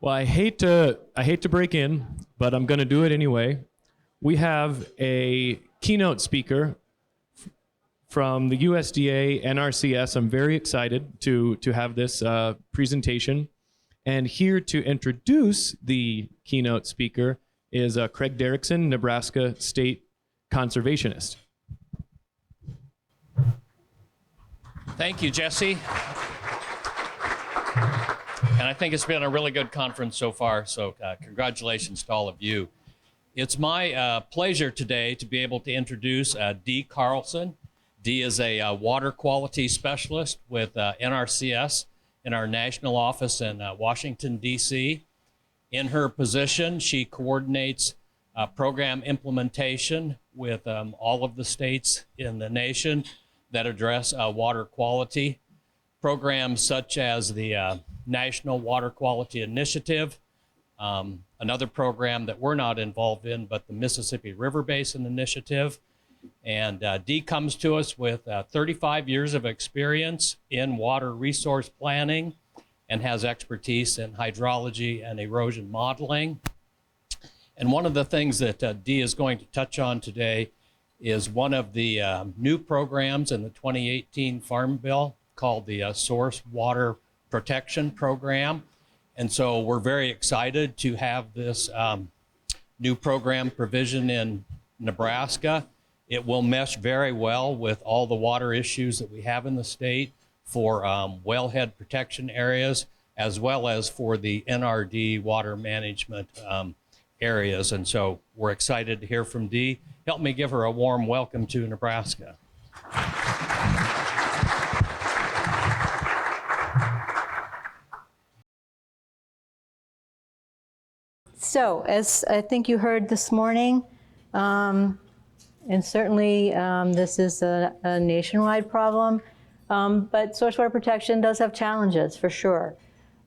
Well, I hate to break in, but I'm going to do it anyway. We have a keynote speaker from the USDA-NRCS. I'm very excited to have this presentation. And here to introduce the keynote speaker is Craig Derrickson, Nebraska State Conservationist. Thank you, Jesse. And I think it's been a really good conference so far, so congratulations to all of you. It's my pleasure today to be able to introduce Dee Carlson. Dee is a water quality specialist with NRCS in our national office in Washington, D.C. In her position, she coordinates program implementation with all of the states in the nation that address water quality. Programs such as the National Water Quality Initiative, another program that we're not involved in, but the Mississippi River Basin Initiative. And Dee comes to us with 35 years of experience in water resource planning and has expertise in hydrology and erosion modeling. And one of the things that Dee is going to touch on today is one of the new programs in the 2018 Farm Bill called the Source Water Protection Program. And so we're very excited to have this new program provision in Nebraska. It will mesh very well with all the water issues that we have in the state for wellhead protection areas, as well as for the NRD water management areas. And so we're excited to hear from Dee. Help me give her a warm welcome to Nebraska. So, as I think you heard this morning, and certainly this is a nationwide problem, but source water protection does have challenges for sure.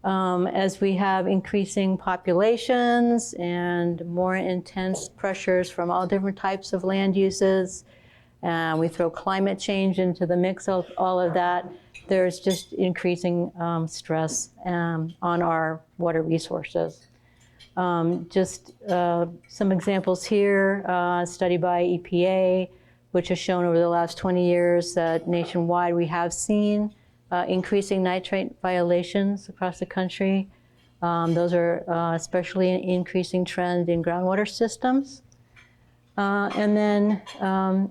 As we have increasing populations and more intense pressures from all different types of land uses, we throw climate change into the mix of all of that, there's just increasing stress on our water resources. Just some examples here, a study by EPA, which has shown over the last 20 years that nationwide we have seen increasing nitrate violations across the country. Those are especially an increasing trend in groundwater systems. And then,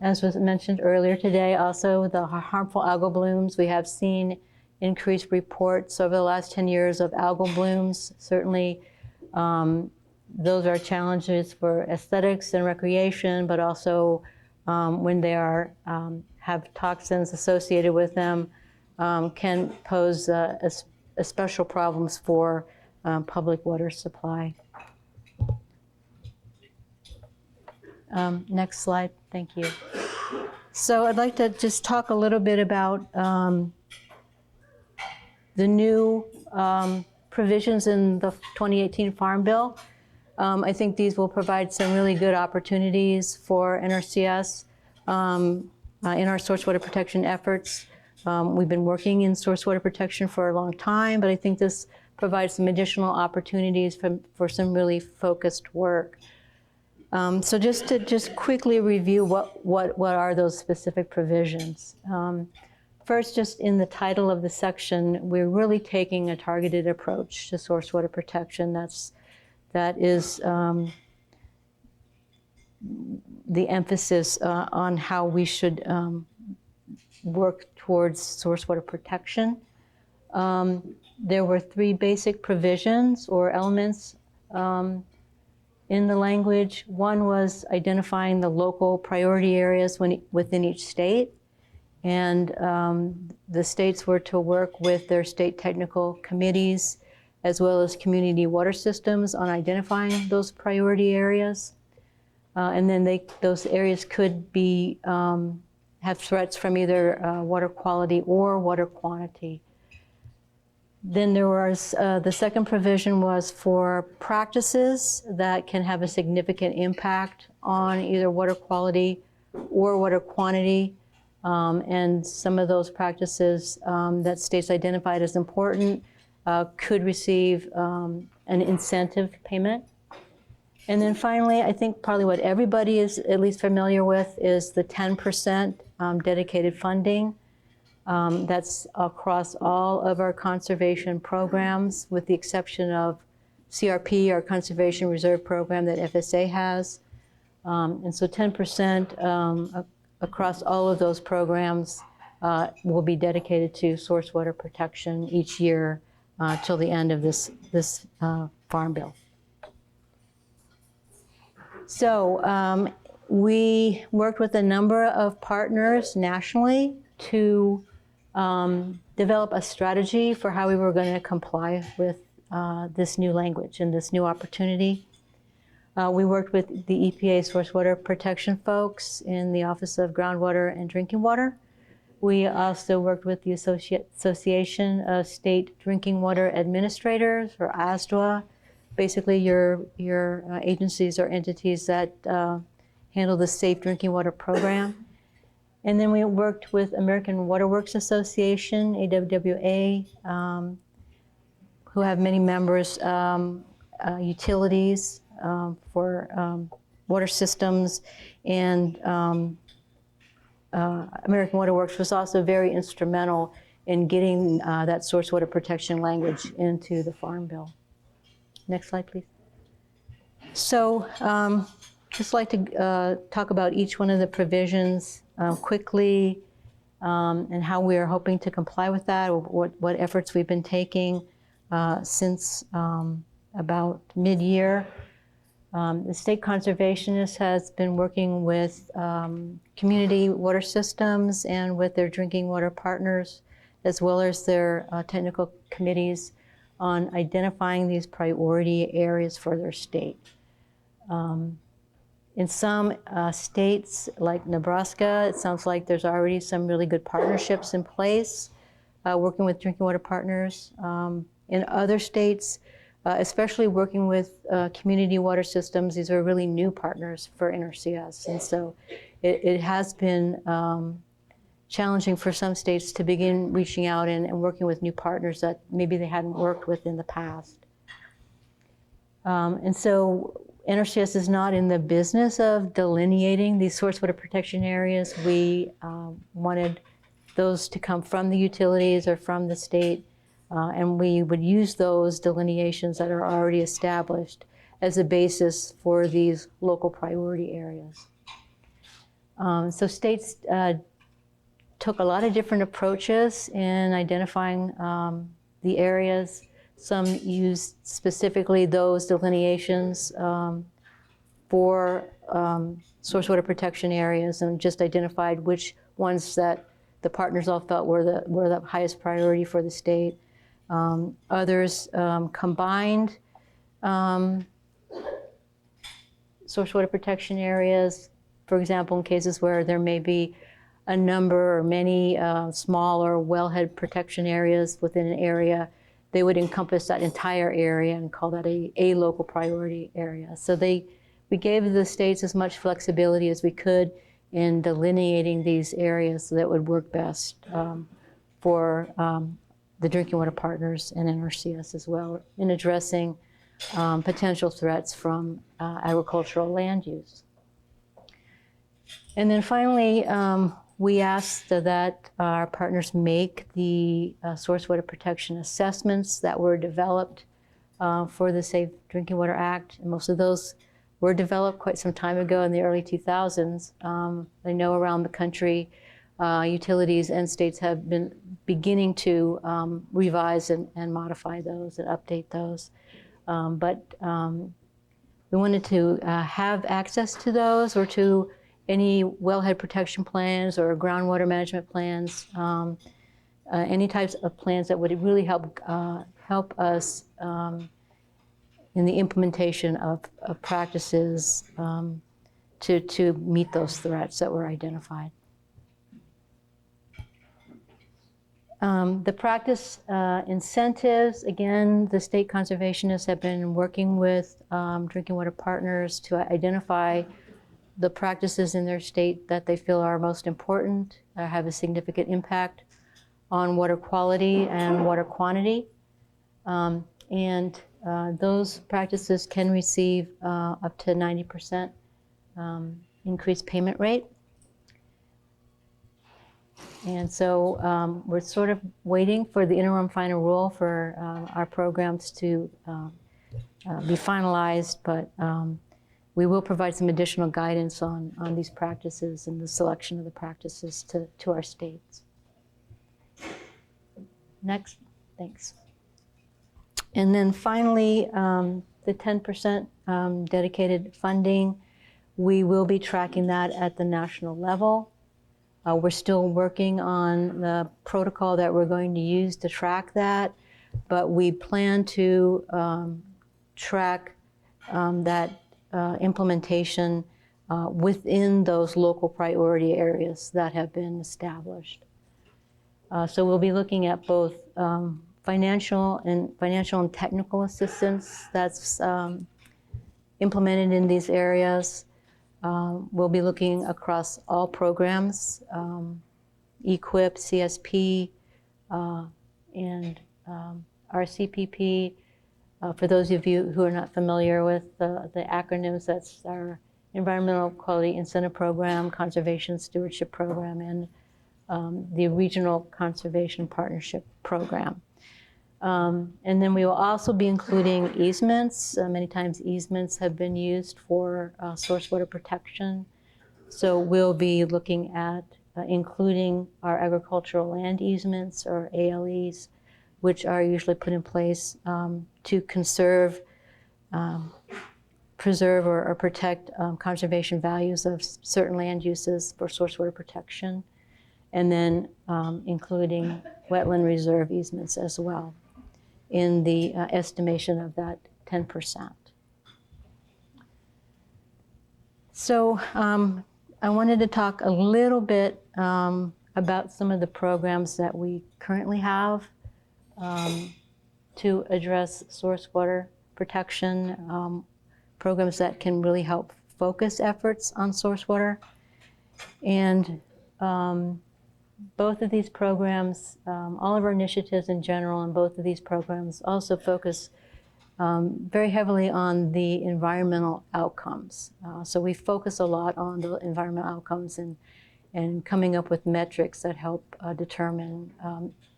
as was mentioned earlier today, also the harmful algal blooms. We have seen increased reports over the last 10 years of algal blooms. Certainly, those are challenges for aesthetics and recreation, but also when they are have toxins associated with them, can pose special problems for public water supply. Next slide, thank you. So I'd like to just talk a little bit about the new provisions in the 2018 Farm Bill. I think these will provide some really good opportunities for NRCS in our source water protection efforts. We've been working in source water protection for a long time, but I think this provides some additional opportunities for some really focused work. So just to quickly review what are those specific provisions. First, just in the title of the section, we're really taking a targeted approach to source water protection. That is the emphasis on how we should work towards source water protection. There were three basic provisions or elements in the language. One was identifying the local priority areas within each state. And the states were to work with their state technical committees as well as community water systems on identifying those priority areas. And then those areas could be have threats from either water quality or water quantity. Then there was, the second provision was for practices that can have a significant impact on either water quality or water quantity. And some of those practices that states identified as important could receive an incentive payment. And then finally, I think probably what everybody is at least familiar with is the 10% dedicated funding. That's across all of our conservation programs, with the exception of CRP, our Conservation Reserve Program that FSA has. And so 10% across all of those programs will be dedicated to source water protection each year till the end of this Farm Bill. So we worked with a number of partners nationally to develop a strategy for how we were going to comply with this new language and this new opportunity. We worked with the EPA source water protection folks in the Office of Groundwater and Drinking Water. We also worked with the Association of State Drinking Water Administrators, or ASDWA, basically your agencies or entities that handle the Safe Drinking Water Program. And then we worked with American Water Works Association, AWWA, who have many members, utilities for water systems, and American Water Works was also very instrumental in getting that source water protection language into the Farm Bill. Next slide, please. So just like to talk about each one of the provisions quickly, and how we are hoping to comply with that, or what efforts we've been taking since about mid-year. The state conservationist has been working with community water systems and with their drinking water partners, as well as their technical committees, on identifying these priority areas for their state. In some states, like Nebraska, it sounds like there's already some really good partnerships in place, working with drinking water partners. In other states, especially working with community water systems, these are really new partners for NRCS. And so it has been challenging for some states to begin reaching out and working with new partners that maybe they hadn't worked with in the past. And so NRCS is not in the business of delineating these source water protection areas. We wanted those to come from the utilities or from the state, and we would use those delineations that are already established as a basis for these local priority areas. So states took a lot of different approaches in identifying the areas. Some used specifically those delineations for source water protection areas, and just identified which ones that the partners all felt were the highest priority for the state. Others combined source water protection areas, for example, in cases where there may be a number or many smaller wellhead protection areas within an area. They would encompass that entire area and call that a local priority area. So we gave the states as much flexibility as we could in delineating these areas that would work best for the drinking water partners and NRCS as well, in addressing potential threats from agricultural land use. And then finally, we asked that our partners make the source water protection assessments that were developed for the Safe Drinking Water Act. And most of those were developed quite some time ago in the early 2000s. I know around the country, utilities and states have been beginning to revise and modify those and update those. But we wanted to have access to those, or to any wellhead protection plans or groundwater management plans, any types of plans that would really help us in the implementation of practices to meet those threats that were identified. The practice incentives, again, the state conservationists have been working with drinking water partners to identify the practices in their state that they feel are most important, have a significant impact on water quality and water quantity. And those practices can receive up to 90% increased payment rate. And so we're sort of waiting for the interim final rule for our programs to be finalized, but we will provide some additional guidance on these practices and the selection of the practices to our states. Next, thanks. And then finally, the 10% dedicated funding, we will be tracking that at the national level. We're still working on the protocol that we're going to use to track that, but we plan to track that implementation within those local priority areas that have been established. So we'll be looking at both financial and technical assistance that's implemented in these areas. We'll be looking across all programs, EQIP, CSP, and RCPP. For those of you who are not familiar with the acronyms, that's our Environmental Quality Incentive Program, Conservation Stewardship Program, and the Regional Conservation Partnership Program. And then we will also be including easements. Many times easements have been used for source water protection. So we'll be looking at including our agricultural land easements, or ALEs, which are usually put in place to conserve, preserve, or protect conservation values of certain land uses for source water protection, and then including wetland reserve easements as well in the estimation of that 10%. So I wanted to talk a little bit about some of the programs that we currently have to address source water protection, programs that can really help focus efforts on source water. And both of these programs, all of our initiatives in general, and both of these programs also focus very heavily on the environmental outcomes. So we focus a lot on the environmental outcomes and coming up with metrics that help determine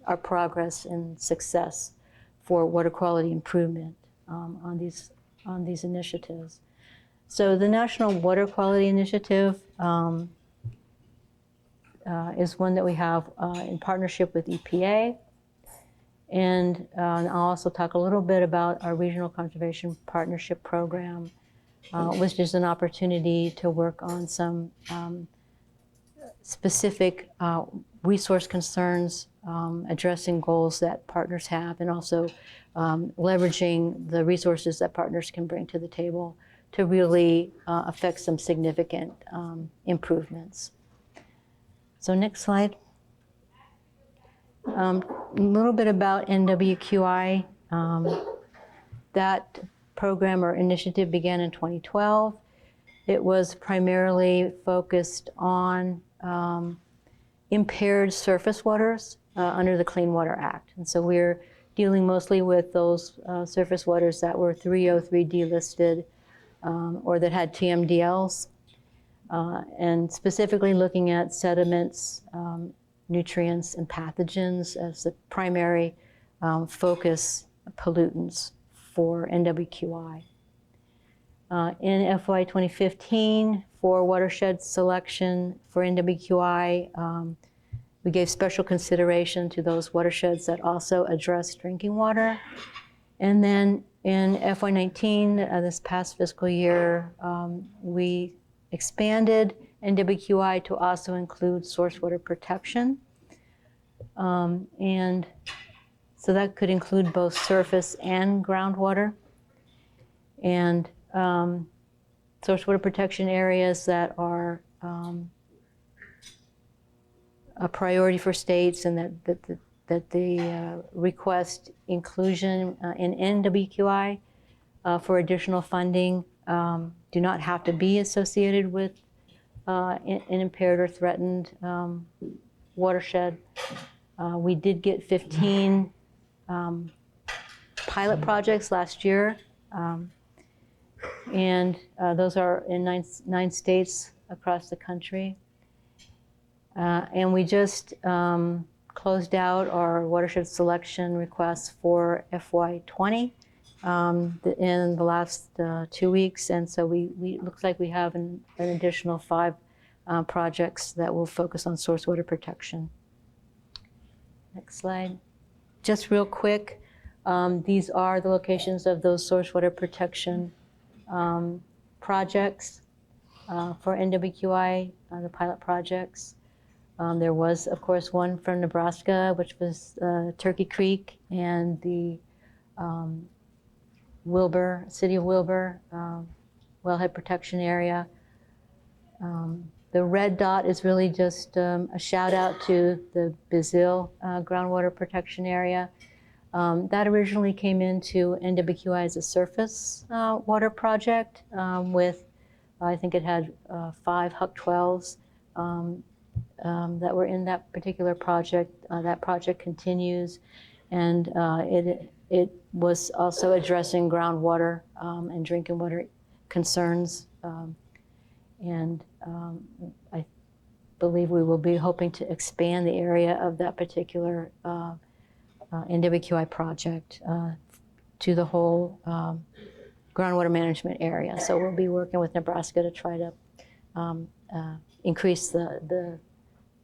our progress and success for water quality improvement on these initiatives. So the National Water Quality Initiative is one that we have in partnership with EPA. And I'll also talk a little bit about our Regional Conservation Partnership Program, which is an opportunity to work on some specific resource concerns, addressing goals that partners have, and also leveraging the resources that partners can bring to the table to really affect some significant improvements. So next slide. A little bit about NWQI. That program or initiative began in 2012. It was primarily focused on impaired surface waters under the Clean Water Act. And so we're dealing mostly with those surface waters that were 303 delisted or that had TMDLs, and specifically looking at sediments, nutrients, and pathogens as the primary focus pollutants for NWQI. In FY 2015, for watershed selection for NWQI, we gave special consideration to those watersheds that also address drinking water. And then in FY 19, this past fiscal year, we expanded NWQI to also include source water protection. And so that could include both surface and groundwater. And source water protection areas that are a priority for states and that they request inclusion in NWQI for additional funding do not have to be associated with an impaired or threatened watershed. We did get 15 pilot projects last year. And those are in nine states across the country. And we just closed out our watershed selection requests for FY20 in the last 2 weeks. And so we looks like we have an additional 5 projects that will focus on source water protection. Next slide. Just real quick, these are the locations of those source water protection projects for NWQI, the pilot projects. There was, of course, one from Nebraska, which was Turkey Creek and the City of Wilbur wellhead protection area. The red dot is really just a shout out to the Basin groundwater protection area. That originally came into NWQI as a surface water project with, I think it had 5 Huck 12s that were in that particular project. That project continues, and it was also addressing groundwater and drinking water concerns. I believe we will be hoping to expand the area of that particular NWQI project to the whole groundwater management area. So we'll be working with Nebraska to try to increase that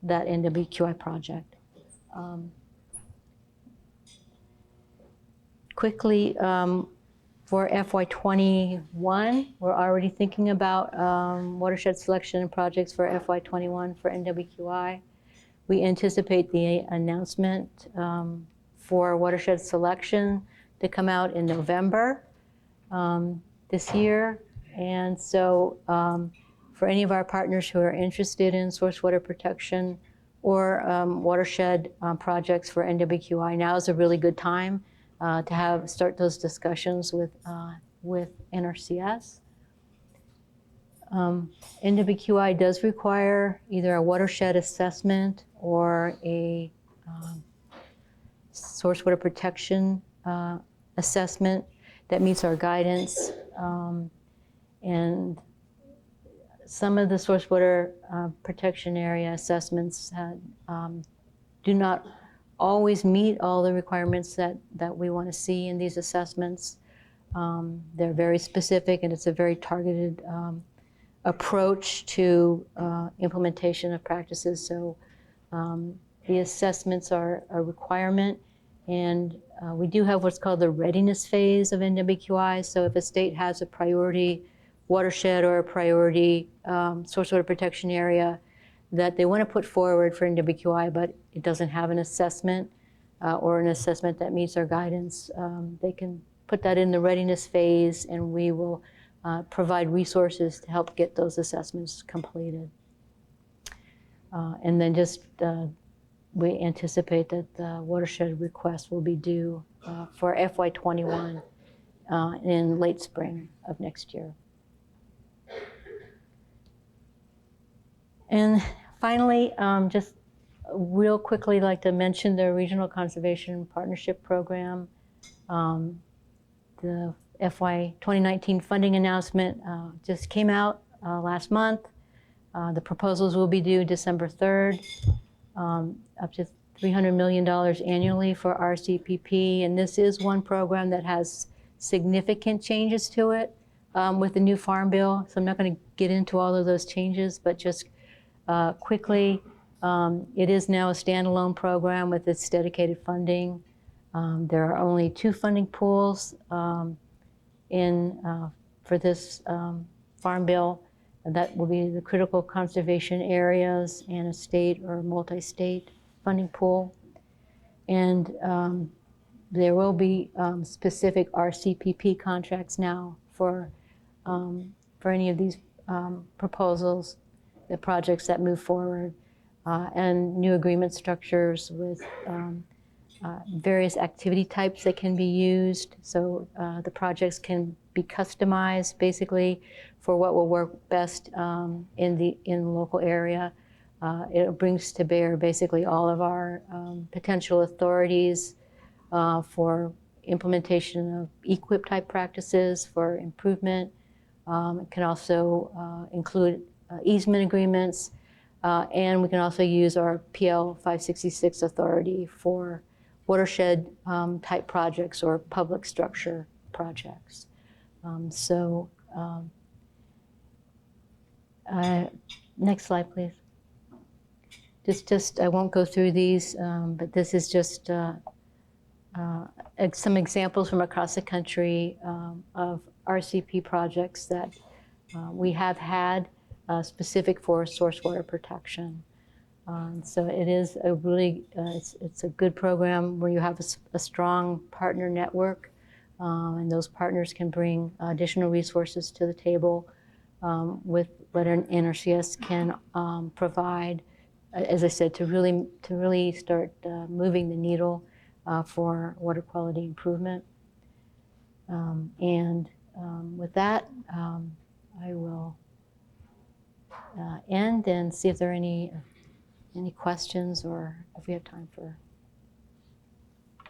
NWQI project. Quickly, for FY21, we're already thinking about watershed selection projects for FY21 for NWQI. We anticipate the announcement for watershed selection to come out in November this year. And so for any of our partners who are interested in source water protection or watershed projects for NWQI, now is a really good time to start those discussions with NRCS. NWQI does require either a watershed assessment or a source water protection assessment that meets our guidance. And some of the source water protection area assessments do not always meet all the requirements that we want to see in these assessments. They're very specific, and it's a very targeted approach to implementation of practices. So the assessments are a requirement, and we do have what's called the readiness phase of NWQI. So if a state has a priority watershed or a priority source water protection area that they want to put forward for NWQI, but it doesn't have an assessment or an assessment that meets our guidance, they can put that in the readiness phase, and we will provide resources to help get those assessments completed. And then just we anticipate that the watershed request will be due for FY21 in late spring of next year. And finally, just real quickly, like to mention the Regional Conservation Partnership Program. The FY 2019 funding announcement just came out last month. The proposals will be due December 3rd, up to $300 million annually for RCPP. And this is one program that has significant changes to it with the new Farm Bill. So I'm not going to get into all of those changes, but just quickly, it is now a standalone program with its dedicated funding. There are only 2 funding pools for this Farm Bill, and that will be the critical conservation areas and a state or multi-state funding pool. And there will be specific RCPP contracts now for any of these proposals, the projects that move forward, and new agreement structures with various activity types that can be used. So the projects can be customized basically for what will work best in the local area. It brings to bear basically all of our potential authorities for implementation of EQIP type practices for improvement. It can also include easement agreements, and we can also use our PL 566 authority for watershed type projects or public structure projects. Next slide, please. I won't go through these, but this is just some examples from across the country of RCP projects that we have had specific for source water protection. So it is a really, it's a good program where you have a strong partner network, and those partners can bring additional resources to the table with what an NRCS can provide, as I said, to really start moving the needle for water quality improvement. With that, I will end and see if there are any questions or if we have time for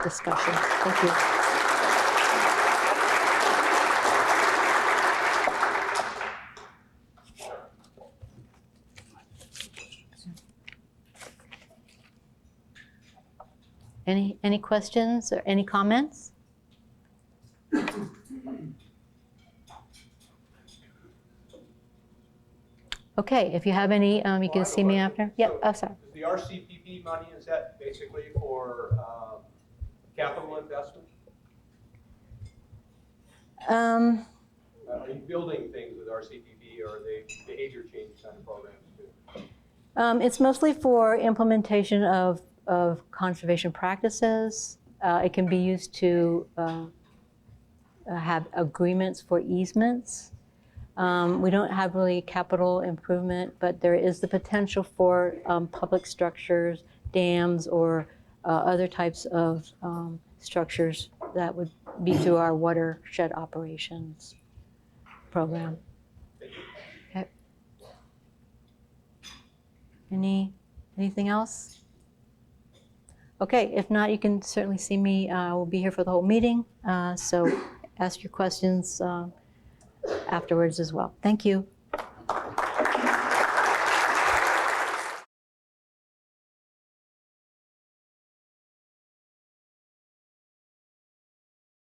discussion. Thank you. Any questions or any comments? Okay, if you have any, you can see me after. Yep, oh, sorry. The RCPP money, is that basically for capital investment? Are you building things with RCPP, or are they behavior change kind of programs too? It's mostly for implementation of conservation practices. It can be used to have agreements for easements. We don't have really capital improvement, but there is the potential for public structures, dams, or other types of structures that would be through our watershed operations program. Okay. Anything else? Okay, if not, you can certainly see me. We'll be here for the whole meeting, so ask your questions afterwards as well. Thank you.